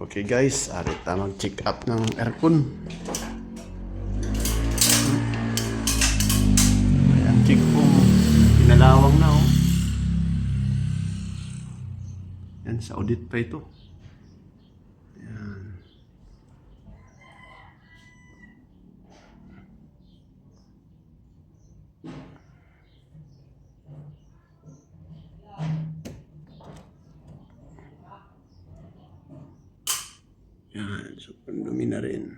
Okay guys, arit tamang check up ng aircon. Ayan, check po. Pinalawang na oh. Yan, sa audit pa ito. Ayan. Yan, so pandumi na rin.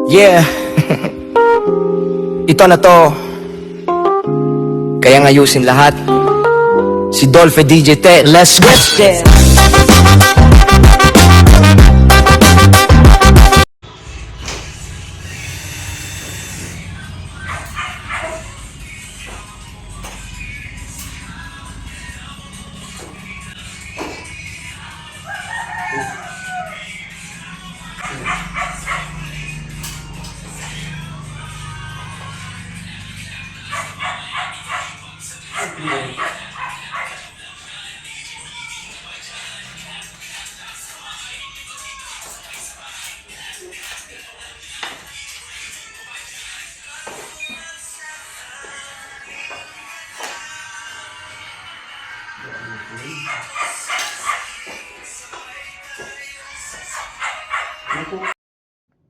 Yeah. Ito na to. Kaya ngayusin lahat. Si Dolphy DJ Te. Let's get there.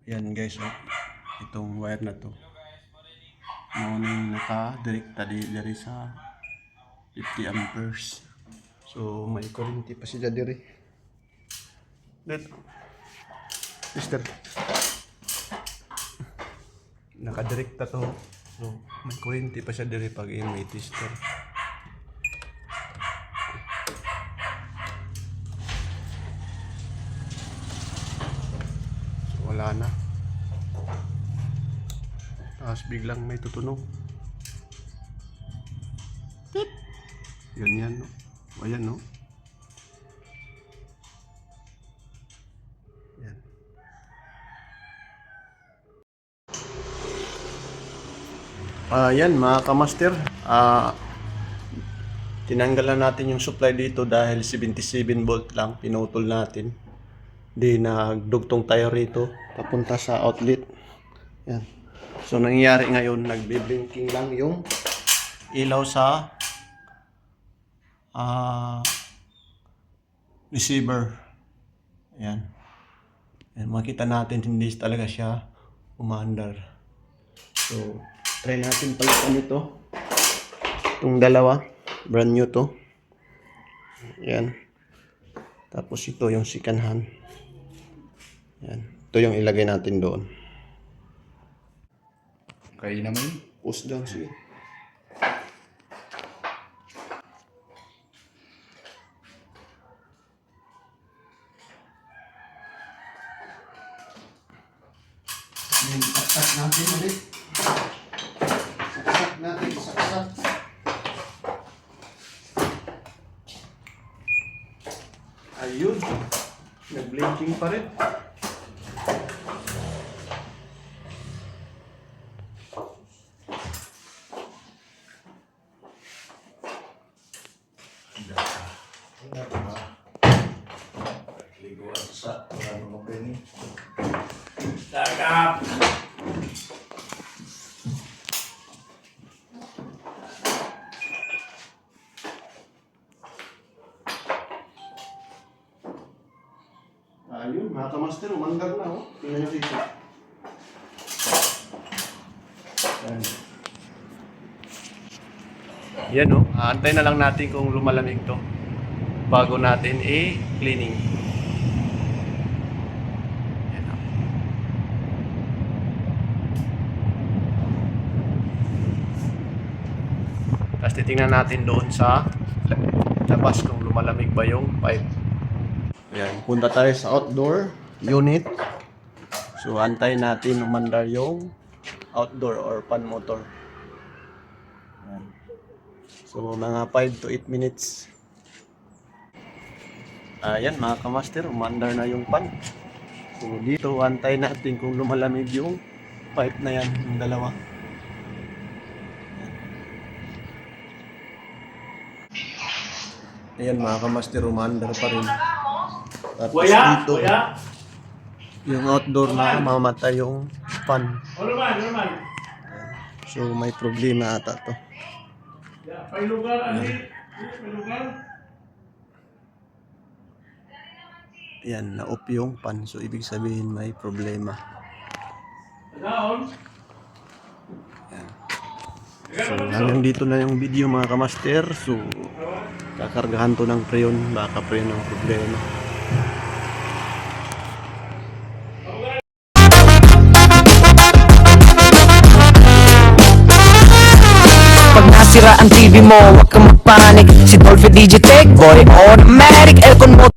Yan guys, oh. Itong wire na to. Morning naka-direkta diri sa 50 amperes. So may kuryente pa siya diri. Dito. Sister. Naka-direkta to. So may kuryente pa siya diri pag may tester. So wala na. Tapos biglang may tutunog. Tip! Yan, no? Ayan, no? Yan. Yan, mga kamaster. Tinanggalan natin yung supply dito dahil 77 volt lang. Pinutol natin. Di nagdugtong tayo rito. Papunta sa outlet. Yan. So, nangyayari ngayon, nagbe-blinking lang yung ilaw sa receiver. Ayan. Ayan, makita natin hindi talaga siya umaandar. So, try natin palitan ito. Itong dalawa, brand new to. Ayan. Tapos ito yung second hand. Ayan. Ito yung ilagay natin doon. Kaya naman. Push down, sige. Saksak natin ulit. Saksak natin, saksak. Ayun. Nag-blinking pa rin. Liguan sa ano mo pa ni. Sakap. Ayun, mga kamaster, umandar na, oh. Tingnan nyo dito. Ayan. Yan, oh. Antay na lang natin kung lumalamig to bago natin i-cleaning. Yan, oh. Tapos titingnan natin doon sa labas kung lumalamig ba yung pipe. Ayan, punta tayo sa outdoor unit. So, antay natin umandar yung outdoor or fan motor. Ayan. So, mga 5 to 8 minutes. Ayan, mga kamaster, umandar na yung fan. So, dito, antay natin kung lumalamig yung pipe na yan, yung dalawa. Ayan mga kamaster, umandar pa rin. Tapos Waya, dito, waya. yung outdoor na mamatay yung fan. Ano naman? So may problema ata to. Ya, pailugar, ani. Pailugar. Ayan, na-off yung fan. So ibig sabihin may problema. Daon. So hanggang dito na yung video mga kamaster. So kakargahan to ng preyon. Baka preyon ang problema. Pag nasira ang TV mo, huwag kang magpanik. Si Dolphy DJ Tech Boy, automatic aircon mo